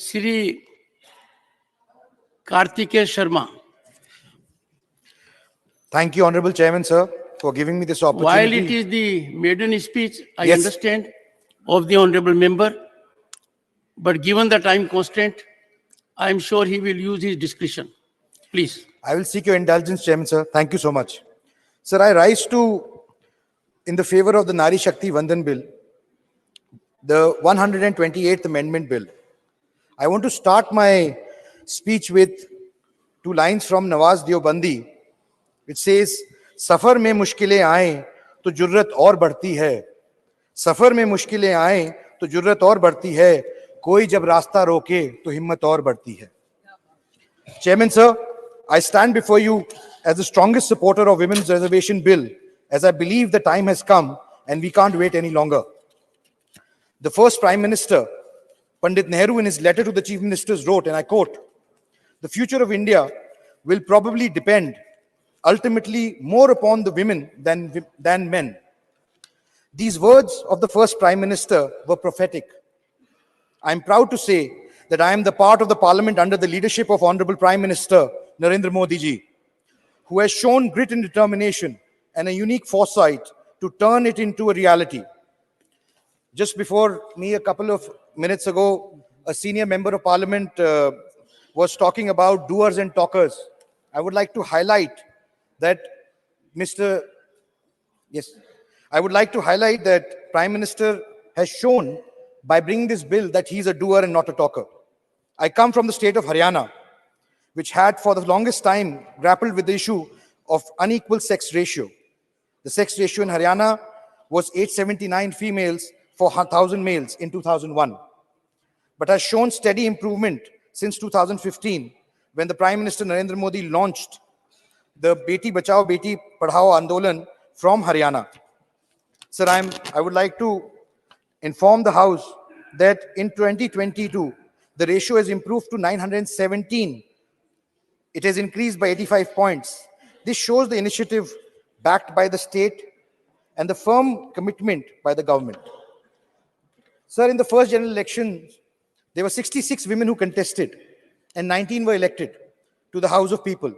Shri Kartikeya Sharma. Thank you, Honorable Chairman, sir, for giving me this opportunity. While it is the maiden speech, I Yes. understand, of the Honorable Member, but given the time constraint, I am sure he will use his discretion. Please. I will seek your indulgence, Chairman, sir. Thank you so much. Sir, I rise in the favor of the Nari Shakti Vandan Bill, the 128th Amendment Bill. I want to start my speech with two lines from Nawaz Deobandi, which says, सफर में मुश्किलें आए तो जुर्रत और बढ़ती है, सफर में मुश्किलें आए तो जुर्रत और बढ़ती है, कोई जब रास्ता रोके तो हिम्मत और बढ़ती है. Chairman, sir, I stand before you as the strongest supporter of Women's Reservation Bill, as I believe the time has come and we can't wait any longer. The first Prime Minister, Pandit Nehru, in his letter to the Chief Ministers wrote, and I quote, "The future of India will probably depend ultimately more upon the women than men." These words of the first Prime Minister were prophetic. I am proud to say that I am the part of the Parliament under the leadership of Honorable Prime Minister Narendra Modi ji, who has shown grit and determination and a unique foresight to turn it into a reality. Just before me, a couple of minutes ago, a senior member of Parliament was talking about doers and talkers. I would like to highlight that Prime Minister has shown by bringing this bill that he's a doer and not a talker. I come from the state of Haryana, which had for the longest time grappled with the issue of unequal sex ratio. The sex ratio in Haryana was 879 females for 1,000 males in 2001, but has shown steady improvement since 2015, when the Prime Minister Narendra Modi launched the Beti Bachao Beti Padhao Andolan from Haryana. Sir, I would like to inform the House that in 2022, the ratio has improved to 917. It has increased by 85 points. This shows the initiative backed by the state and the firm commitment by the government. Sir, in the first general election, there were 66 women who contested and 19 were elected to the House of People.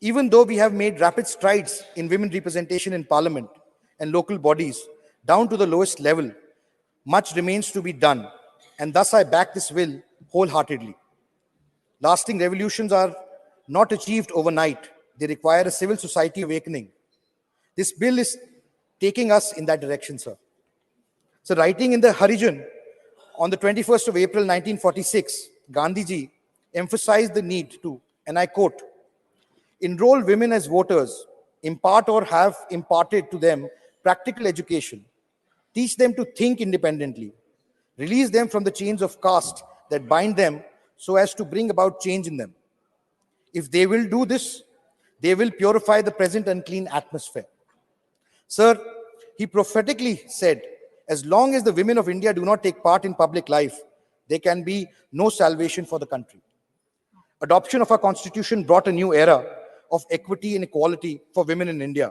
Even though we have made rapid strides in women representation in Parliament and local bodies down to the lowest level, much remains to be done, and thus I back this bill wholeheartedly. Lasting revolutions are not achieved overnight. They require a civil society awakening. This bill is taking us in that direction, sir. So, writing in the Harijan on the 21st of April 1946, Gandhiji emphasized the need to, and I quote, "Enroll women as voters, impart or have imparted to them practical education, teach them to think independently, release them from the chains of caste that bind them so as to bring about change in them. If they will do this, they will purify the present unclean atmosphere." Sir, he prophetically said, as long as the women of India do not take part in public life, there can be no salvation for the country. Adoption of our constitution brought a new era of equity and equality for women in India.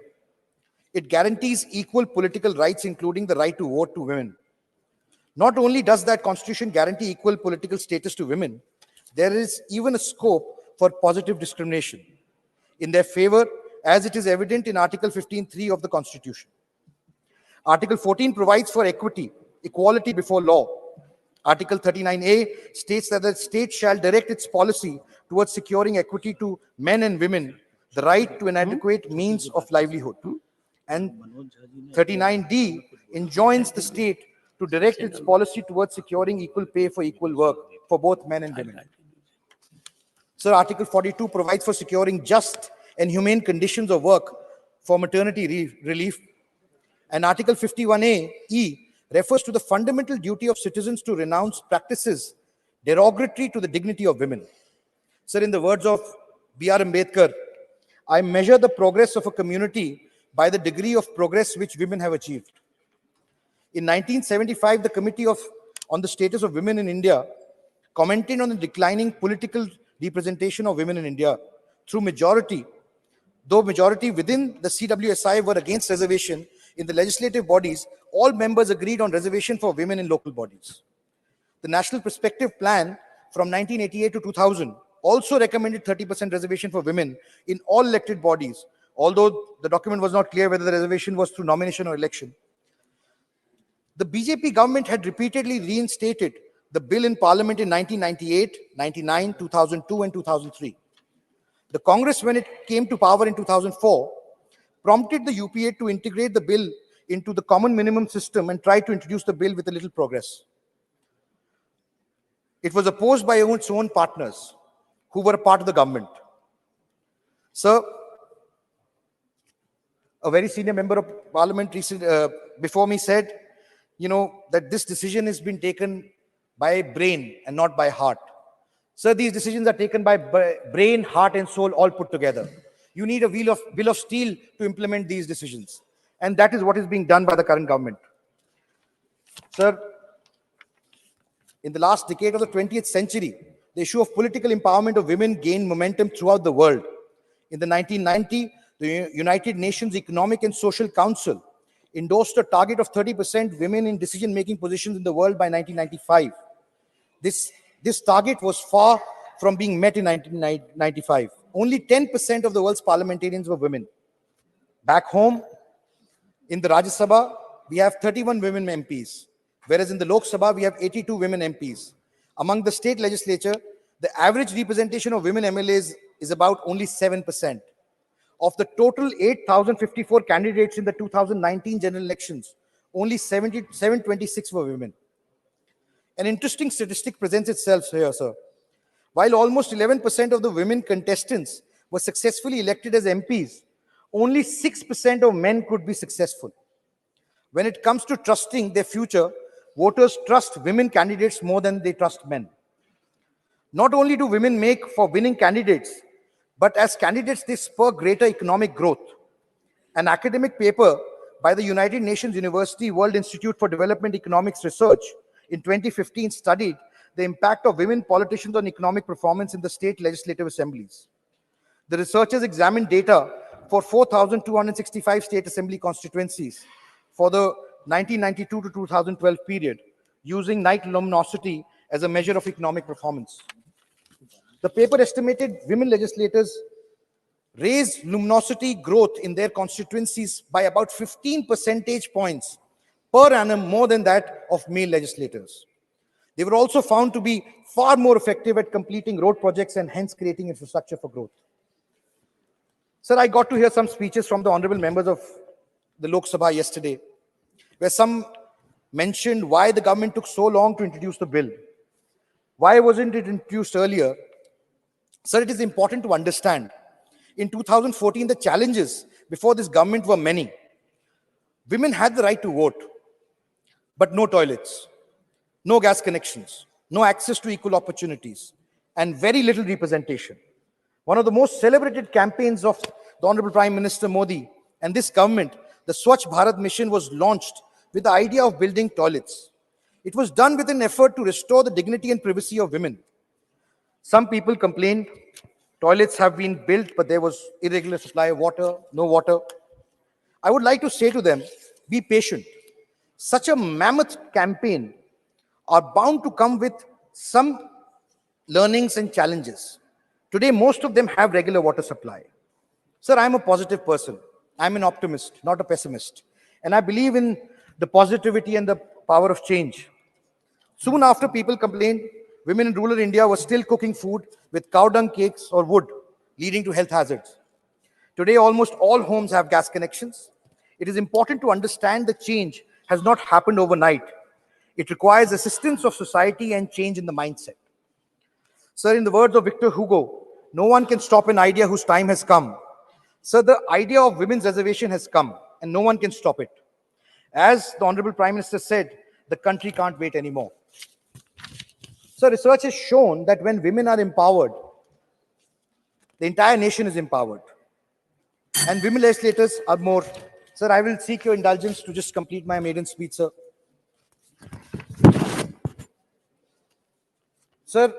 It guarantees equal political rights, including the right to vote to women. Not only does that constitution guarantee equal political status to women, there is even a scope for positive discrimination in their favor, as it is evident in Article 15(3) of the Constitution. Article 14 provides for equality before law. Article 39A states that the state shall direct its policy towards securing equity to men and women, the right to an adequate means of livelihood. And 39D enjoins the state to direct its policy towards securing equal pay for equal work for both men and women. Sir, Article 42 provides for securing just and humane conditions of work for maternity relief. And Article 51A(e) refers to the fundamental duty of citizens to renounce practices derogatory to the dignity of women. Sir, in the words of B.R. Ambedkar, "I measure the progress of a community by the degree of progress which women have achieved." In 1975, the Committee on the Status of Women in India commented on the declining political representation of women in India through majority. Though majority within the CWSI were against reservation in the legislative bodies, all members agreed on reservation for women in local bodies. The National Perspective Plan from 1988 to 2000 also recommended 30% reservation for women in all elected bodies, although the document was not clear whether the reservation was through nomination or election. The BJP government had repeatedly reinstated the bill in Parliament in 1998, 99, 2002, and 2003. The Congress, when it came to power in 2004, prompted the UPA to integrate the bill into the common minimum system and tried to introduce the bill with a little progress. It was opposed by its own partners who were a part of the government. Sir, a very senior member of parliament before me said, that this decision has been taken by brain and not by heart. Sir, these decisions are taken by brain, heart, and soul all put together. You need a will of steel to implement these decisions. And that is what is being done by the current government. Sir, in the last decade of the 20th century, the issue of political empowerment of women gained momentum throughout the world. In the 1990, the United Nations Economic and Social Council endorsed a target of 30% women in decision-making positions in the world by 1995. This target was far from being met in 1995. Only 10% of the world's parliamentarians were women. Back home, in the Rajya Sabha, we have 31 women MPs, whereas in the Lok Sabha, we have 82 women MPs. Among the state legislature, the average representation of women MLAs is about only 7%. Of the total 8,054 candidates in the 2019 general elections, only 726 were women. An interesting statistic presents itself here, sir. While almost 11% of the women contestants were successfully elected as MPs, only 6% of men could be successful. When it comes to trusting their future, voters trust women candidates more than they trust men. Not only do women make for winning candidates, but as candidates, they spur greater economic growth. An academic paper by the United Nations University World Institute for Development Economics Research in 2015 studied the impact of women politicians on economic performance in the state legislative assemblies. The researchers examined data for 4,265 state assembly constituencies for the 1992 to 2012 period, using night luminosity as a measure of economic performance. The paper estimated women legislators raised luminosity growth in their constituencies by about 15 percentage points per annum more than that of male legislators. They were also found to be far more effective at completing road projects and hence creating infrastructure for growth. Sir, I got to hear some speeches from the honorable members of the Lok Sabha yesterday, where some mentioned why the government took so long to introduce the bill. Why wasn't it introduced earlier? Sir, it is important to understand. In 2014, the challenges before this government were many. Women had the right to vote, but no toilets, no gas connections, no access to equal opportunities, and very little representation. One of the most celebrated campaigns of the Honorable Prime Minister Modi and this government, the Swachh Bharat mission, was launched with the idea of building toilets. It was done with an effort to restore the dignity and privacy of women. Some people complained toilets have been built, but there was irregular supply of water, no water. I would like to say to them, be patient. Such a mammoth campaign are bound to come with some learnings and challenges. Today, most of them have regular water supply. Sir, I'm a positive person. I'm an optimist, not a pessimist. And I believe in the positivity and the power of change. Soon after people complained, women in rural India were still cooking food with cow dung cakes or wood, leading to health hazards. Today, almost all homes have gas connections. It is important to understand the change has not happened overnight. It requires assistance of society and change in the mindset. Sir, in the words of Victor Hugo, no one can stop an idea whose time has come. Sir, the idea of women's reservation has come, and no one can stop it. As the Honorable Prime Minister said, the country can't wait anymore. So research has shown that when women are empowered, the entire nation is empowered. And women legislators are more. Sir, I will seek your indulgence to just complete my maiden speech, sir. Sir,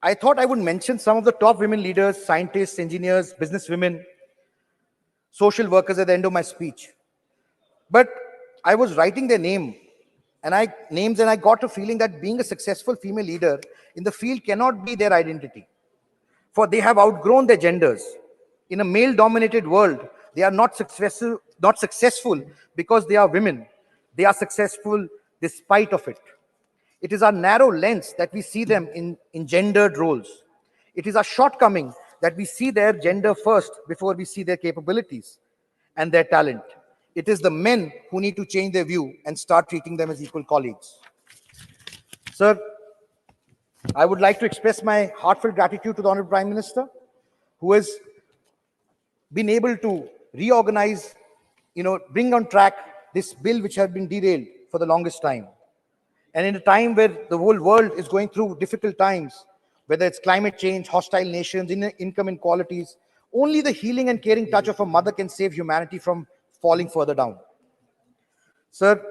I thought I would mention some of the top women leaders, scientists, engineers, businesswomen, social workers at the end of my speech. But I was writing their name And I got a feeling that being a successful female leader in the field cannot be their identity, for they have outgrown their genders. In a male-dominated world, they are not successful because they are women. They are successful despite of it. It is our narrow lens that we see them in gendered roles. It is our shortcoming that we see their gender first before we see their capabilities and their talent. It is the men who need to change their view and start treating them as equal colleagues. Sir, I would like to express my heartfelt gratitude to the Honorable Prime Minister, who has been able to reorganize, bring on track this bill which had been derailed for the longest time. And in a time where the whole world is going through difficult times, whether it's climate change, hostile nations, income inequalities, only the healing and caring touch of a mother can save humanity from falling further down. Sir,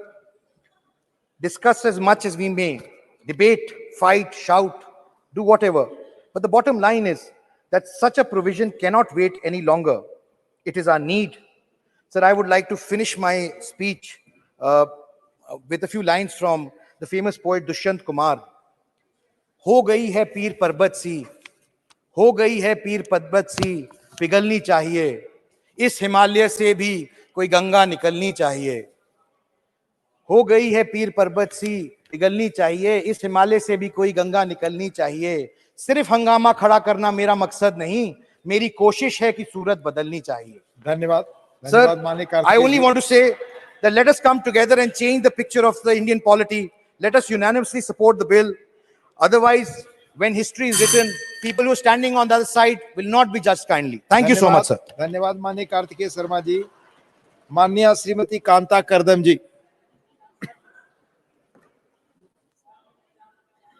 discuss as much as we may, debate, fight, shout, do whatever. But the bottom line is that such a provision cannot wait any longer. It is our need. Sir, I would like to finish my speech with a few lines from the famous poet Dushyant Kumar. हो गई है पीर पर्वत सी, हो गई है पीर पर्वत सी, पिघलनी चाहिए, इस हिमालय से भी कोई गंगा निकलनी चाहिए. हो गई है पीर पर्वत सी, पिघलनी चाहिए, इस हिमालय से भी कोई गंगा निकलनी चाहिए. सिर्फ हंगामा खड़ा करना मेरा मकसद नहीं, मेरी कोशिश है कि सूरत बदलनी चाहिए. धन्यवाद. Sir, धन्यवाद माननीय I Kartikeya only ji. want to say that let us come together and change the picture of the Indian polity. Let us unanimously support the bill. Otherwise, when history is written, people who are standing on the other side will not be judged kindly. Thank you so much, sir. धन्यवाद माननीय कार्तिकेय शर्मा जी. माननीय श्रीमती कांता करदम जी.